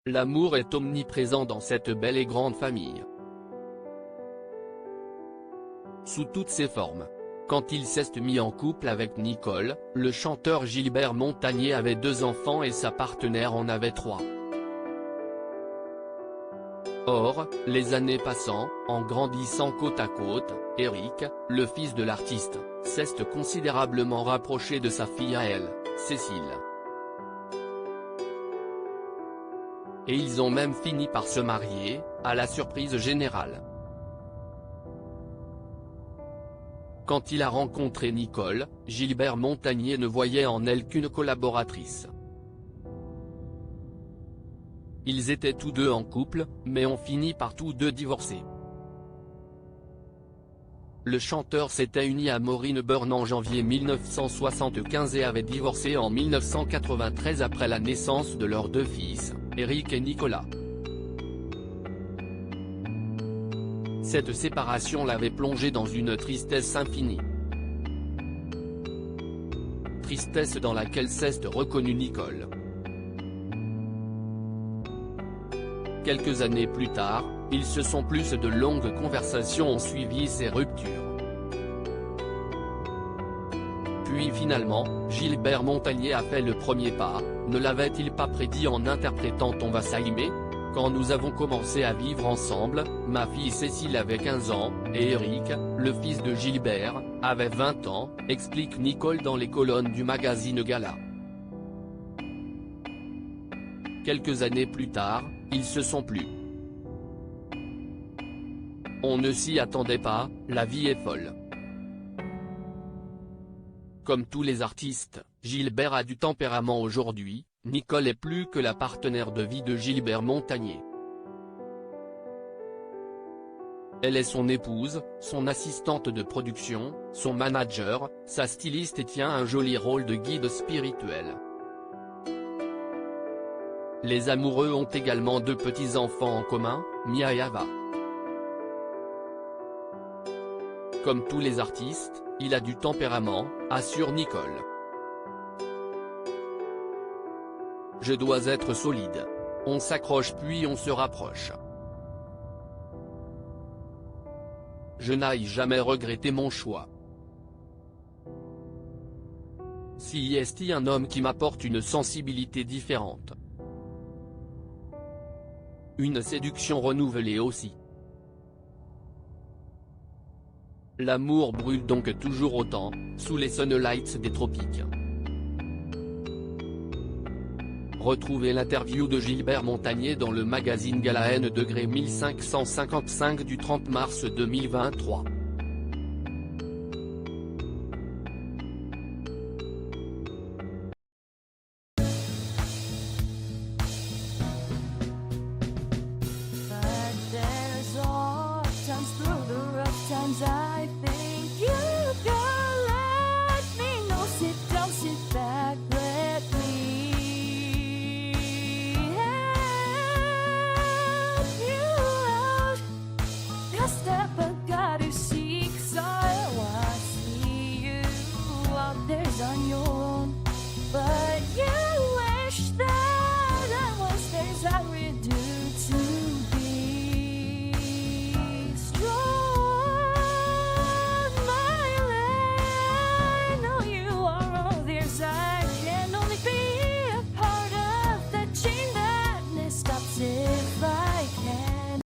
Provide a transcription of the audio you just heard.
L'amour est omniprésent dans cette belle et grande famille. Sous toutes ses formes. Quand il s'est mis en couple avec Nicole, le chanteur Gilbert Montagné avait 2 enfants et sa partenaire en avait 3. Or, les années passant, en grandissant côte à côte, Eric, le fils de l'artiste, s'est considérablement rapproché de sa fille à elle, Cécile. Et ils ont même fini par se marier, à la surprise générale. Quand il a rencontré Nicole, Gilbert Montagné ne voyait en elle qu'une collaboratrice. Ils étaient tous deux en couple, mais ont fini par tous deux divorcer. Le chanteur s'était uni à Maureen Byrne en janvier 1975 et avait divorcé en 1993 après la naissance de leurs 2 fils, Eric et Nicolas. Cette séparation l'avait plongé dans une tristesse infinie. Tristesse dans laquelle s'est reconnue Nicole. Quelques années plus tard, ils se sont plus de longues conversations ont suivi ces ruptures. Puis finalement, Gilbert Montagné a fait le premier pas, ne l'avait-il pas prédit en interprétant On va s'aimer ? Quand nous avons commencé à vivre ensemble, ma fille Cécile avait 15 ans, et Eric, le fils de Gilbert, avait 20 ans, explique Nicole dans les colonnes du magazine Gala. Quelques années plus tard, ils se sont plus. On ne s'y attendait pas, la vie est folle. Comme tous les artistes, Gilbert a du tempérament aujourd'hui, Nicole est plus que la partenaire de vie de Gilbert Montagné. Elle est son épouse, son assistante de production, son manager, sa styliste et tient un joli rôle de guide spirituel. Les amoureux ont également 2 petits-enfants en commun, Mia et Ava. Comme tous les artistes, il a du tempérament, assure Nicole. Je dois être solide. On s'accroche puis on se rapproche. Je n'ai jamais regretté mon choix. Si est un homme qui m'apporte une sensibilité différente. Une séduction renouvelée aussi. L'amour brûle donc toujours autant, sous les sunlights des tropiques. Retrouvez l'interview de Gilbert Montagné dans le magazine Gala N° 1555 du 30 mars 2023.